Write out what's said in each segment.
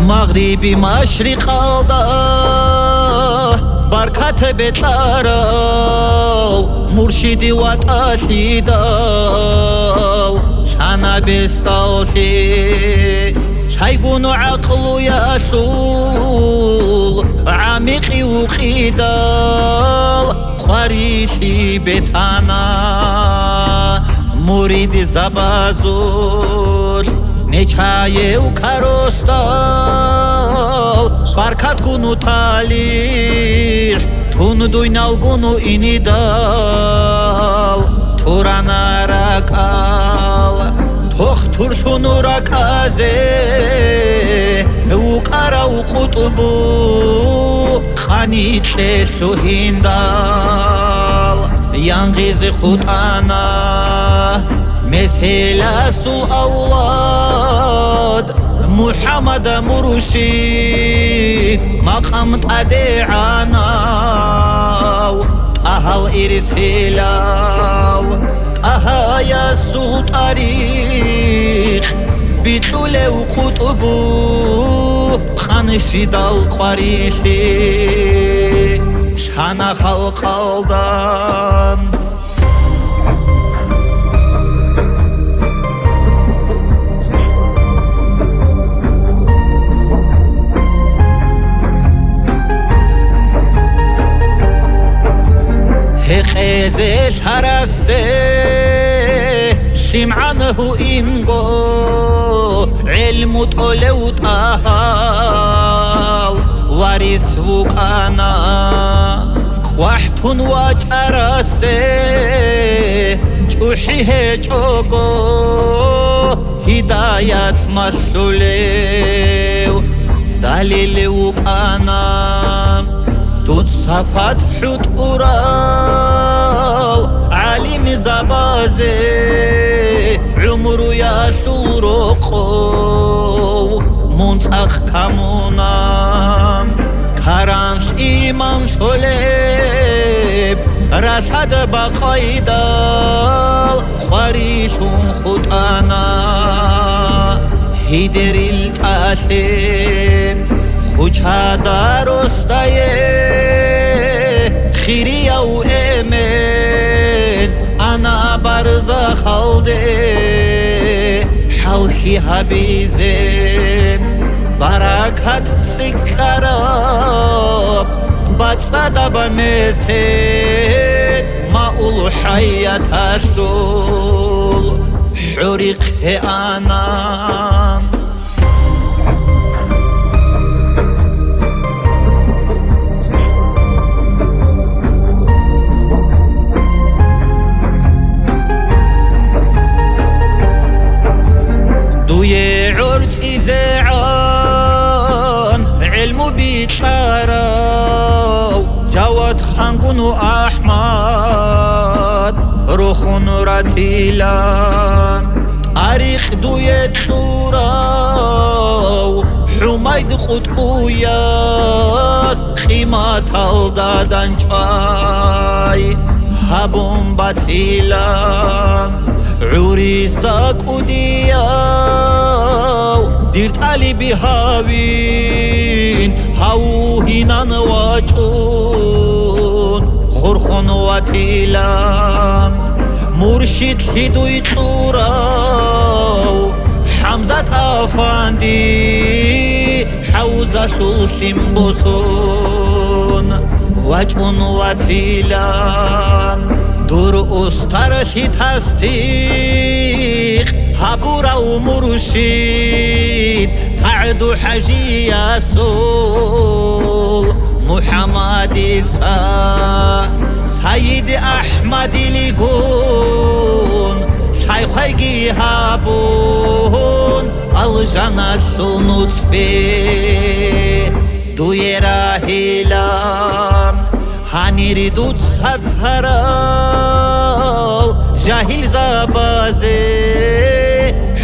مغربی مشرق آده برکت بتارو مرشدی و تاسیدال شانا بستالشی شایگون عقل و یاسول عمیقی و خیدال قریشی بتانا مرید زبازول نچای و کارستال برکت کنو تالیح تون دوینال گونو اینی دال تورانا رکال توخ ترسونو رکازه و کارا و قطبو خانی چشو هندال یانگیز خودانا مثل سو اولاد محمد مرشد مقام تدعانا اهل ارسلاو اهايا سو تاريخ بطول وقطبو خانشي دال قريشي شانا خلق الدم خيزش هرسه شمعنه إنجو علم طلو طهال وارث وكانا كوحت وجرسه جوحيه جوجو هداية مسلوليو دليل وكانا صفات حوت أورال علم زبازه عمرو يا سورقو منطق كمونام كرانش إيمان شلب رسد بقايدال خريشون خطانا هيدر التاسم خوچا درستایه خیری و امن انا برزا خالده حلخی حبیزم برکت سکراب بد صدا بمسهد ما اولو حیات هشول حریق انام إذاعان علم بيتشارو جواد خانقون أحمد روخون رتيلان تاريخ دوية شوراو حميد خطبو ياس خيمات الدادان جاي هبون باتيلان عريسك ودياو ديرت علي بهاوين هاو هنان واجون خورخون واتيلام مرشد هدوي توراو حمزة أفاندي حوزة شلشم بوسون واجون واتيلام دور استرشی تصدیق حبورا و مرشید سعد و حجی یاسول محمد سید احمد لیگون شیخی هابون الجنت شنوتبه دوی راهیلام هنیری دود صدهرال جاهل زبازه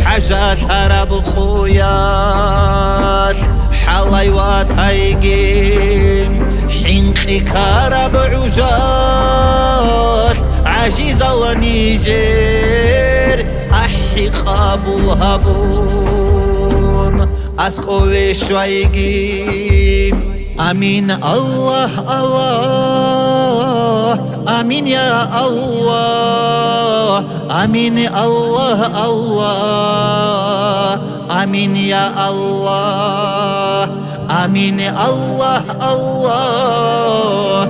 حاجة سرب خوياس حلاي واتايجين حنقي كارب عجاس عجيز النيجير أحي قابل هبون ასკოვე შვაიგი ამინ ალლაჰ ალლაჰ ამინ ია ალლაჰ ამინ ალლაჰ ალლაჰ امین یا الله امین الله الله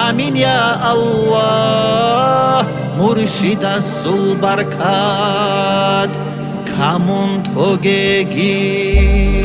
امین یا الله مرشد السل برکات کامون توگگی